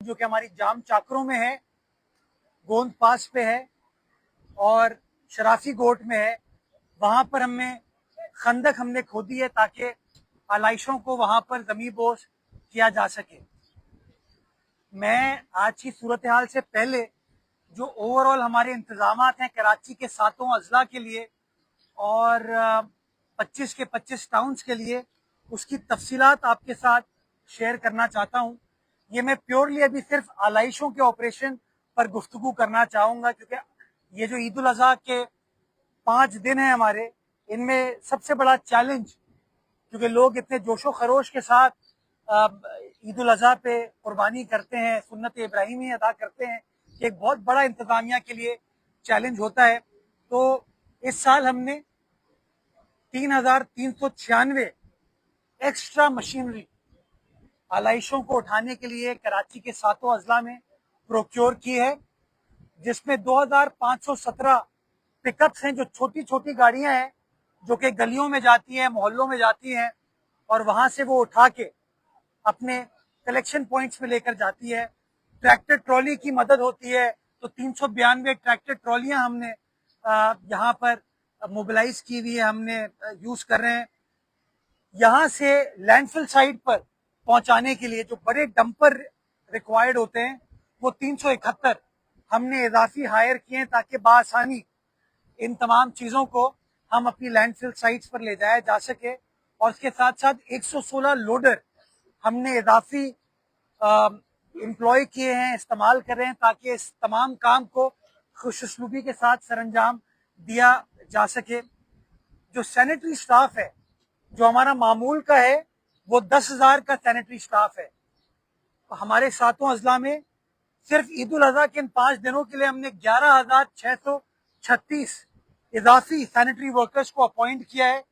जो कि हमारी जाम चाकरों में है, गोंद पास पे है और शराफी गोट में है। वहां पर खंदक हमने खोदी है ताकि आलाइशों को वहां पर जमी बोस किया जा सके। मैं आज की सूरत हाल से पहले जो ओवरऑल हमारे इंतजामात हैं कराची के 7 अजला के लिए और 25 के 25 टाउन्स के लिए, उसकी तफसीलात आपके साथ शेयर करना चाहता हूं। ये मैं प्योरली अभी सिर्फ आलाइशों के ऑपरेशन पर गुफ्तगू करना चाहूँगा, क्योंकि ये जो ईद उल अज़हा के 5 दिन हैं हमारे, इनमें सबसे बड़ा चैलेंज, क्योंकि लोग इतने जोशो खरोश के साथ ईद उल अज़हा पे कुर्बानी करते हैं, सुन्नत इब्राहिमी अदा करते हैं, कि एक बहुत बड़ा इंतजामिया के लिए चैलेंज होता है। तो इस साल हमने 3,396 एक्स्ट्रा मशीनरी आलाइशों को उठाने के लिए कराची के 7 अजला में प्रोक्योर की है, जिसमें 2,517 पिकअप्स हैं, जो छोटी छोटी गाड़ियां हैं जो कि गलियों में जाती हैं, मोहल्लों में जाती हैं और वहां से वो उठा के अपने कलेक्शन पॉइंट्स में लेकर जाती है। ट्रैक्टर ट्रॉली की मदद होती है, तो 392 ट्रैक्टर ट्रॉलियां हमने यहाँ पर मोबिलाइज की हुई है, हमने यूज कर रहे हैं। यहाँ से लैंडफिल साइट पर पहुंचाने के लिए जो बड़े डंपर रिक्वायर्ड होते हैं, वो 371 हमने इजाफी हायर किए हैं ताकि बासानी इन तमाम चीज़ों को हम अपनी लैंडफिल साइट्स पर ले जाया जा सके। और इसके साथ साथ 116 लोडर हमने इजाफी एम्प्लॉय किए हैं, इस्तेमाल कर रहे हैं, ताकि इस तमाम काम को खुशउस्लूबी के साथ सरंजाम दिया जा सके। जो सैनिटरी स्टाफ है जो हमारा मामूल का है, वो 10,000 का सैनिटरी स्टाफ है। तो हमारे 7 अजला में सिर्फ ईद उल अज़हा के इन 5 दिनों के लिए हमने 11,636 इजाफी सैनिटरी वर्कर्स को अपॉइंट किया है,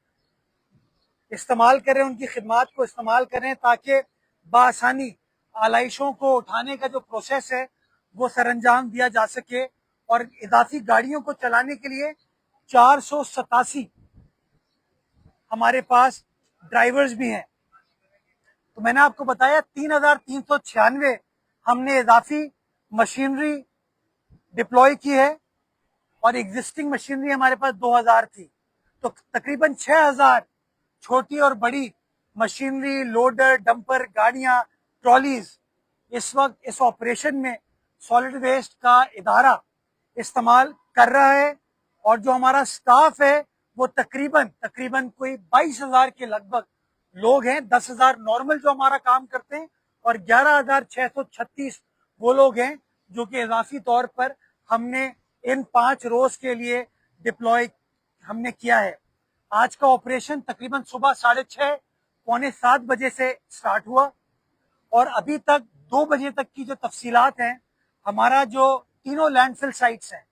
इस्तेमाल कर रहे हैं, उनकी खिदमात को इस्तेमाल कर रहे हैं ताकि बासानी आलाइशों को उठाने का जो प्रोसेस है वो सरंजाम दिया जा सके। और इजाफी गाड़ियों को चलाने के लिए 487 हमारे पास ड्राइवर्स भी हैं। तो मैंने आपको बताया 3,396 हमने इजाफी मशीनरी डिप्लॉय की है और एग्जिस्टिंग मशीनरी हमारे पास 2,000 थी। तो तकरीबन 6,000 छोटी और बड़ी मशीनरी, लोडर, डंपर, गाड़ियां, ट्रॉलीज इस वक्त इस ऑपरेशन में सॉलिड वेस्ट का इदारा इस्तेमाल कर रहा है। और जो हमारा स्टाफ है वो तकरीबन कोई 22,000 के लगभग लोग हैं। 10,000 नॉर्मल जो हमारा काम करते हैं और 11,636 वो लोग हैं जो कि इजाफी तौर पर हमने इन 5 रोज के लिए डिप्लॉय हमने किया है। आज का ऑपरेशन तकरीबन सुबह 6:30 पौने 7 बजे से स्टार्ट हुआ और अभी तक 2 बजे तक की जो तफसीलात हैं, हमारा जो तीनों लैंडफिल साइट्स हैं,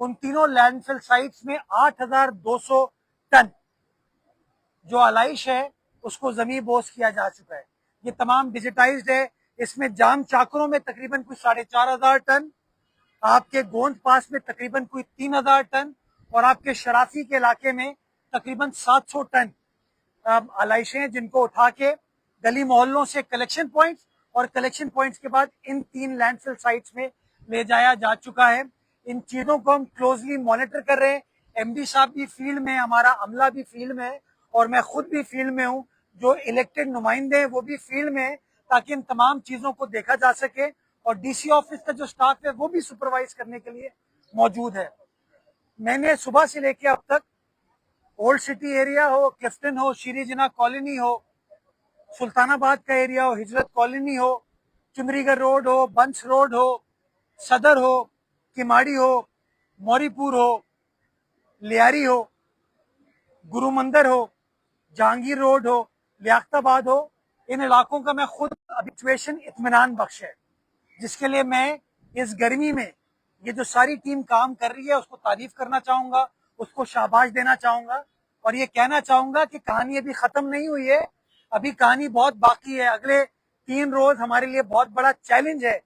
उन तीनों लैंडफिल साइट्स में 8,200 टन जो आलाइश है उसको जमी बोस किया जा चुका है। ये तमाम डिजिटाइज्ड है। इसमें जाम चाकरों में तकरीबन कुछ 4,500 टन, आपके गोंद पास में तकरीबन कोई 3,000 टन और आपके शराफी के इलाके में तकरीबन 700 टन आलाइशें हैं, जिनको उठा के गली मोहल्लों से कलेक्शन पॉइंट्स और कलेक्शन पॉइंट्स के बाद इन 3 लैंडफिल साइट्स में ले जाया जा चुका है। इन चीजों को हम क्लोजली मॉनिटर कर रहे हैं। एमडी साहब भी फील्ड में, हमारा अमला भी फील्ड में है और मैं खुद भी फील्ड में हूँ। जो इलेक्टेड नुमाइंदे हैं वो भी फील्ड में है ताकि इन तमाम चीजों को देखा जा सके। और डीसी ऑफिस का जो स्टाफ है वो भी सुपरवाइज करने के लिए मौजूद है। मैंने सुबह से लेकर अब तक ओल्ड सिटी एरिया हो, क्लिफ्टन हो, शीरी जिना कॉलोनी हो, सुल्तानाबाद का एरिया हो, हिजरत कॉलोनी हो, चुंदरीगढ़ रोड हो, बंस रोड हो, सदर हो, किमाड़ी हो, मौरीपुर हो, लियारी हो, गुरु मंदिर हो, जहांगीर रोड हो, लियाकताबाद हो, इन इलाकों का मैं खुद सिचुएशन इत्मीनान बख्श है, जिसके लिए मैं इस गर्मी में ये जो सारी टीम काम कर रही है उसको तारीफ करना चाहूंगा, उसको शाबाश देना चाहूंगा और ये कहना चाहूंगा कि कहानी अभी खत्म नहीं हुई है, अभी कहानी बहुत बाकी है। अगले 3 रोज हमारे लिए बहुत बड़ा चैलेंज है।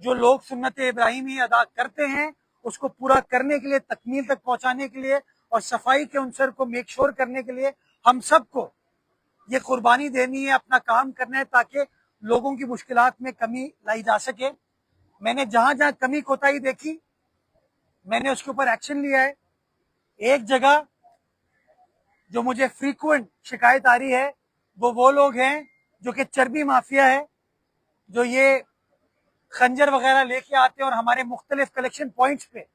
जो लोग सुन्नत इब्राहिमी अदा करते हैं उसको पूरा करने के लिए, तकमील तक पहुंचाने के लिए और सफाई के अंसर को मेक श्योर करने के लिए हम सबको ये कुर्बानी देनी है, अपना काम करना है ताकि लोगों की मुश्किलात में कमी लाई जा सके। मैंने जहां जहां कमी कोताही देखी मैंने उसके ऊपर एक्शन लिया है। एक जगह जो मुझे फ्रीक्वेंट शिकायत आ रही है वो लोग हैं जो कि चर्बी माफिया है, जो ये खंजर वगैरह लेके आते हैं और हमारे मुख्तलिफ कलेक्शन पॉइंट्स पे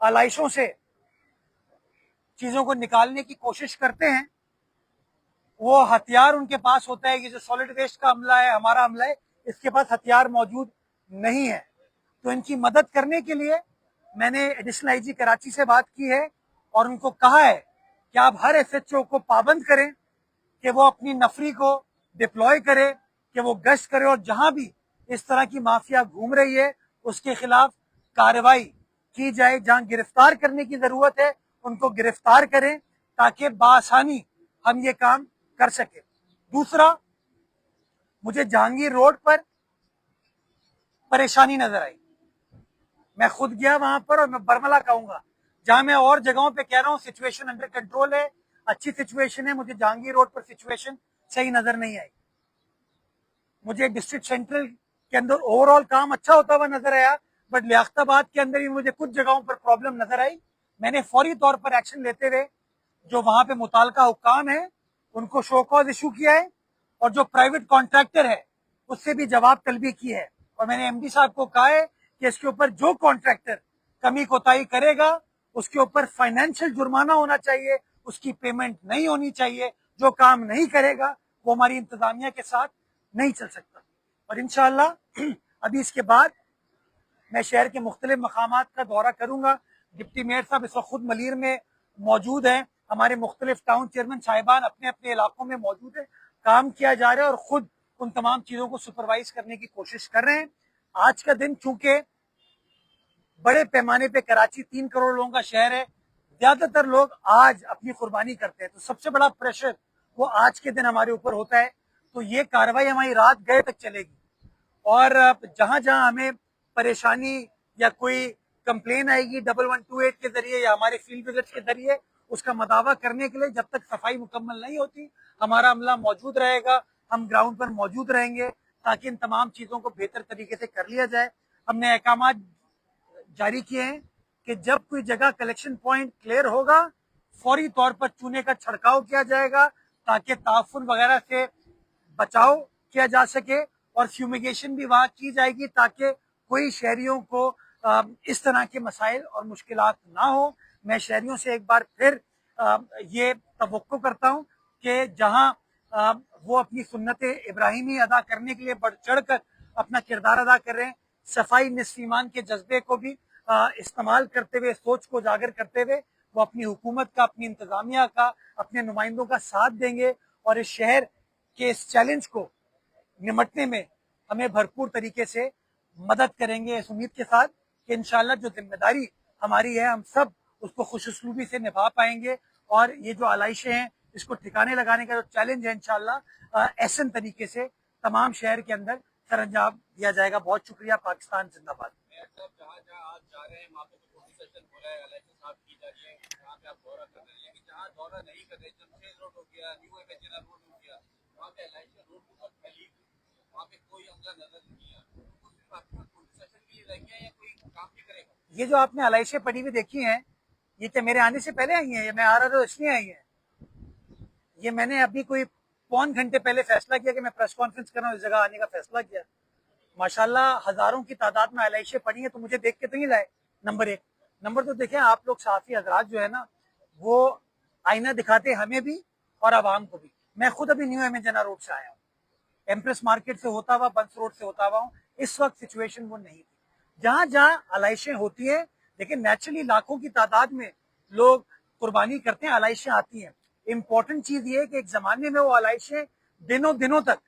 आलाइशों से चीजों को निकालने की कोशिश करते हैं। वो हथियार उनके पास होता है, ये जो सॉलिड वेस्ट का अमला है, हमारा अमला है, इसके पास हथियार मौजूद नहीं है। तो इनकी मदद करने के लिए मैंने एडिशनल आईजी कराची से बात की है और उनको कहा है कि आप हर एसएचओ को पाबंद करें कि वो अपनी नफरी को डिप्लॉय करे, कि वो गश्त करे और जहां भी इस तरह की माफिया घूम रही है उसके खिलाफ कार्रवाई की जाए। जहां गिरफ्तार करने की जरूरत है उनको गिरफ्तार करें ताकि बासानी हम ये काम कर सके। दूसरा, मुझे जहांगीर रोड पर परेशानी नजर आई। मैं खुद गया वहां पर और मैं बरमला कहूंगा, जहां मैं और जगहों पे कह रहा हूं सिचुएशन अंडर कंट्रोल है, अच्छी सिचुएशन है, मुझे जहांगीर रोड पर सिचुएशन सही नजर नहीं आई। मुझे डिस्ट्रिक्ट सेंट्रल के अंदर ओवरऑल काम अच्छा होता हुआ नजर आया, बट लियाकताबाद के अंदर भी मुझे कुछ जगहों पर प्रॉब्लम नजर आई। मैंने फौरी तौर पर एक्शन लेते हुए जो वहां पे मुतालका हुक्काम है उनको शो कॉज इशू किया है और जो प्राइवेट कॉन्ट्रैक्टर है उससे भी जवाब तलबी की है। और मैंने एमडी साहब को कहा है कि इसके ऊपर जो कॉन्ट्रैक्टर कमी कोताही करेगा उसके ऊपर फाइनेंशियल जुर्माना होना चाहिए, उसकी पेमेंट नहीं होनी चाहिए। जो काम नहीं करेगा वो हमारी इंतजामिया के साथ नहीं चल सकता। और इंशाअल्लाह अभी इसके बाद मैं शहर के मुख्तलिफ मकामात का दौरा करूंगा। डिप्टी मेयर साहब इस वक्त खुद मलीर में मौजूद हैं, हमारे मुख्तलिफ टाउन चेयरमैन साहिबान अपने अपने इलाकों में मौजूद है, काम किया जा रहा है और खुद उन तमाम चीजों को सुपरवाइज करने की कोशिश कर रहे हैं। आज का दिन चूंकि बड़े पैमाने पे कराची 3 करोड़ लोगों का शहर है, ज्यादातर लोग आज अपनी कुर्बानी करते हैं, तो सबसे बड़ा प्रेशर वो आज के दिन हमारे ऊपर होता है। तो ये कार्रवाई हमारी रात गए तक चलेगी और जहां जहां हमें परेशानी या कोई कंप्लेन आएगी 1128 के जरिए या हमारे फील्ड विजिट्स के जरिए, उसका मदावा करने के लिए जब तक सफाई मुकम्मल नहीं होती हमारा अमला मौजूद रहेगा, हम ग्राउंड पर मौजूद रहेंगे ताकि इन तमाम चीजों को बेहतर तरीके से कर लिया जाए। हमने अहकाम जारी किए हैं कि जब कोई जगह कलेक्शन पॉइंट क्लियर होगा फौरी तौर पर चूने का छिड़काव किया जाएगा ताकि ताफुन वगैरह से बचाव किया जा सके और फ्यूमिगेशन भी वहां की जाएगी ताकि कोई शहरियों को इस तरह के मसाइल और मुश्किलात ना हो। मैं शहरियों से एक बार फिर ये तवक्को करता हूं कि जहां वो अपनी सुन्नत इब्राहिमी अदा करने के लिए बढ़ चढ़ कर अपना किरदार अदा कर रहे हैं, सफाई निस्फ ईमान के जज्बे को भी इस्तेमाल करते हुए, सोच को उजागर करते हुए वो अपनी हुकूमत का, अपनी इंतजामिया का, अपने नुमाइंदों का साथ देंगे और इस शहर के इस चैलेंज को निमटने में हमें भरपूर तरीके से मदद करेंगे, इस उम्मीद के साथ कि इंशाअल्लाह जो जिम्मेदारी हमारी है हम सब उसको खुशउस्लूबी से निभा पाएंगे और ये जो आलाइशें हैं इसको ठिकाने लगाने का जो चैलेंज है इंशाअल्लाह ऐसे तरीके से तमाम शहर के अंदर सरअंजाम दिया जाएगा। बहुत शुक्रिया। पाकिस्तान जिंदाबाद। ये जो आपने आलाइशें पड़ी हुई देखी हैं ये क्या मेरे आने से पहले आई हैं? ये मैं आ रहा था इसलिए आई हैं? ये मैंने अभी कोई पौन घंटे पहले फैसला किया कि मैं प्रेस कॉन्फ्रेंस कर रहा हूँ, इस जगह आने का फैसला किया। माशाल्लाह हजारों की तादाद में आलाइशें पड़ी हैं तो मुझे देख के तो नहीं लाए। नंबर एक। नंबर दो, देखें आप लोग सहाफी हजरात जो है ना वो आईना दिखाते हमें भी और आवाम को भी। मैं खुद अभी न्यू एमेजना रोड से आया हूँ, एम्प्रेस मार्केट से होता हुआ, बंस रोड से होता हुआ हूँ। इस वक्त सिचुएशन वो नहीं थी। जहां जहां आलाइशें होती हैं, लेकिन नेचुरली लाखों की तादाद में लोग कुर्बानी करते हैं, आलाइशें आती हैं। इंपॉर्टेंट चीज ये है कि एक जमाने में वो आलाइशें दिनों दिनों तक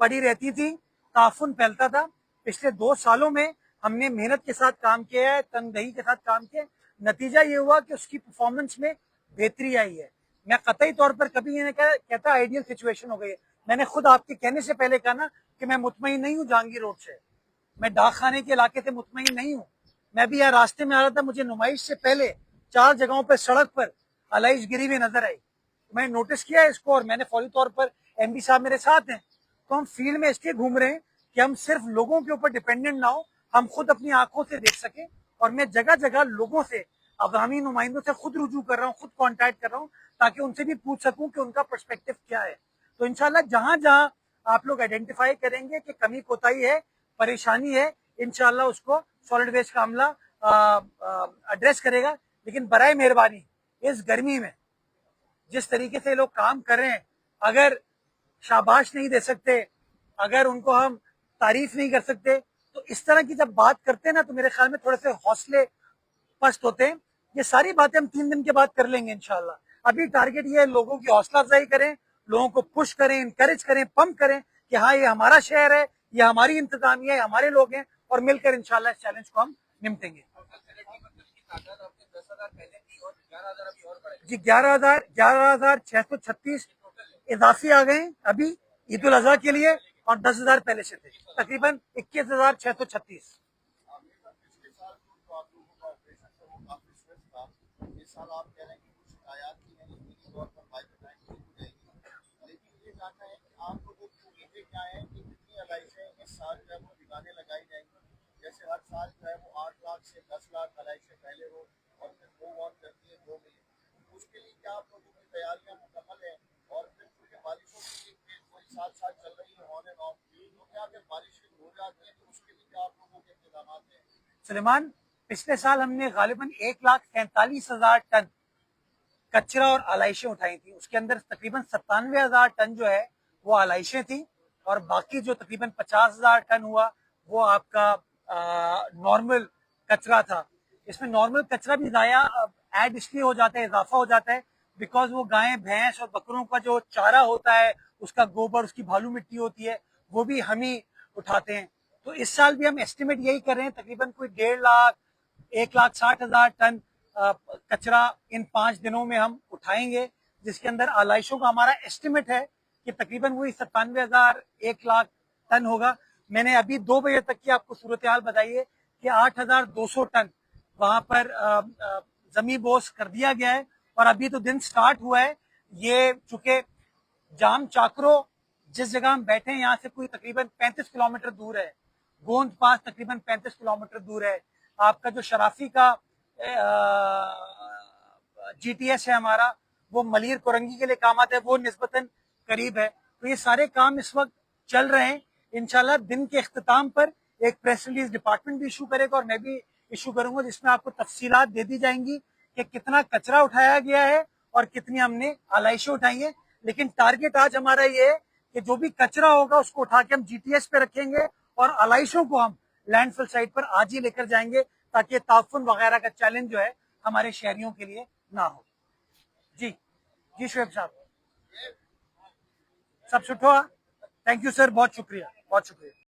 पड़ी रहती थी, ताफुन फैलता था। पिछले 2 सालों में हमने मेहनत के साथ काम किया है, तनदही के साथ काम किया, नतीजा ये हुआ कि उसकी परफॉर्मेंस में बेहतरी आई है। मैं कतई तौर पर कभी ये कहता आइडियल सिचुएशन हो गई है। मैंने खुद आपके कहने से पहले कहा ना कि मैं मुतमईन नहीं हूँ जहांगीर रोड से, मैं डाक खाने के इलाके से मुतमईन नहीं हूँ। मैं भी यहाँ रास्ते में आ रहा था, मुझे नुमाइश से पहले 4 जगहों पर सड़क पर आलाइश गिरी हुई नजर आई। मैंने नोटिस किया इसको और मैंने फौरी तौर पर एमडी साहब मेरे साथ हैं, तो हम फील्ड में इसलिए घूम रहे हैं कि हम सिर्फ लोगों के ऊपर डिपेंडेंट ना हो, हम खुद अपनी आंखों से देख सकें। और मैं जगह जगह लोगों से, अवामी नुमाइंदों से खुद रुजू कर रहा हूँ, खुद कांटेक्ट कर रहा हूँ, ताकि उनसे भी पूछ सकूं कि उनका पर्सपेक्टिव क्या है। तो इंशाल्लाह जहां जहां आप लोग आइडेंटिफाई करेंगे कि कमी कोताही है, परेशानी है, इंशाल्लाह उसको सॉलिड वेस्ट का अमला एड्रेस करेगा। लेकिन बराए मेहरबानी इस गर्मी में जिस तरीके से लोग काम कर रहे हैं, अगर शाबाश नहीं दे सकते, अगर उनको हम तारीफ नहीं कर सकते, तो इस तरह की जब बात करते हैं ना, तो मेरे ख्याल में थोड़े से हौसले पस्त होते हैं। ये सारी बातें हम 3 दिन के बाद कर लेंगे इंशाल्लाह। अभी टारगेट ये है, लोगों की हौसला अफजाई करें, लोगों को पुश करें, इंकरेज करें, पंप करें कि हाँ ये हमारा शहर है, ये हमारी इंतजामिया है, हमारे लोग हैं, और मिलकर इंशाल्लाह इस चैलेंज को हम निपटेंगे। जी 11,636 इजाफी आ गए अभी ईद उल अजहा के लिए, और 10,000 पहले से थे, तकरीबन 21,636। साल आप कह रहे हैं कि कुछ शिकायत की नहीं, निजी तौर पर बाइक बताएं हो जाएगी, लेकिन ये जानना है कि आप लोगों की उम्मीदें क्या हैं कि कितनी एलाइशें इस साल जो है वो दिगाने लगाई जाएंगी। जैसे हर साल जो है वो 8 लाख से 10 लाख एलाइशें पहले हो और फिर मूव ऑन करती है 2 मिलियन। उसके लिए क्या आप लोगों की तैयारियां मुकम्मल हैं? और फिर क्योंकि बारिशों की कोई साथ साथ चल रही है ऑन एंड ऑफ, तो क्या फिर बारिश हो जाती है तो उसके लिए क्या आप लोगों के इंतजाम हैं? सलेमान, पिछले साल हमने गालिबन 1,43,000 टन कचरा और आलाइशें उठाई थी। उसके अंदर तकरीबन 97,000 टन जो है वो आलाइशें थी, और बाकी जो तकरीबन 50,000 टन हुआ वो आपका नॉर्मल कचरा था। इसमें नॉर्मल कचरा भी ज़ाया ऐड इसलिए हो जाता है, इजाफा हो जाता है, बिकॉज वो गाय भैंस और बकरों का जो चारा होता है, उसका गोबर, उसकी भालू मिट्टी होती है, वो भी हम ही उठाते हैं। तो इस साल भी हम एस्टिमेट यही कर रहे हैं, तकरीबन कोई 1.5 लाख 1,60,000 टन कचरा इन 5 दिनों में हम उठाएंगे, जिसके अंदर आलाइशों का हमारा एस्टिमेट है कि तकरीबन वही 97,000 1 लाख टन होगा। मैंने अभी 2 बजे तक की आपको सूरत हाल बताई है कि 8,200 टन वहां पर जमी बोस कर दिया गया है, और अभी तो दिन स्टार्ट हुआ है। ये चूंकि जाम चाकरो जिस जगह हम बैठे हैं यहाँ से कोई तकरीबन 35 किलोमीटर दूर है, गोंद पास तकरीबन 35 किलोमीटर दूर है, आपका जो शराफी का जीटीएस है हमारा, वो मलिर कोरंगी के लिए काम आता है, वो निस्बतन करीब है। तो ये सारे काम इस वक्त चल रहे हैं। इंशाल्लाह दिन के इख्तिताम पर एक प्रेस रिलीज डिपार्टमेंट भी इशू करेगा, और मैं भी इशू करूंगा, जिसमें आपको तफसीलात दे दी जाएंगी कि कितना कचरा उठाया गया है और कितनी हमने आलाइशें उठाई हैं। लेकिन टारगेट आज हमारा ये है कि जो भी कचरा होगा उसको उठा के हम जीटीएस पे रखेंगे, और आलाइशों को हम लैंडफिल साइट पर आज ही लेकर जाएंगे, ताकि ताफुन वगैरह का चैलेंज जो है हमारे शहरियों के लिए ना हो। जी जी शुएब साहब, सब छुट्टो। थैंक यू सर, बहुत शुक्रिया, बहुत शुक्रिया।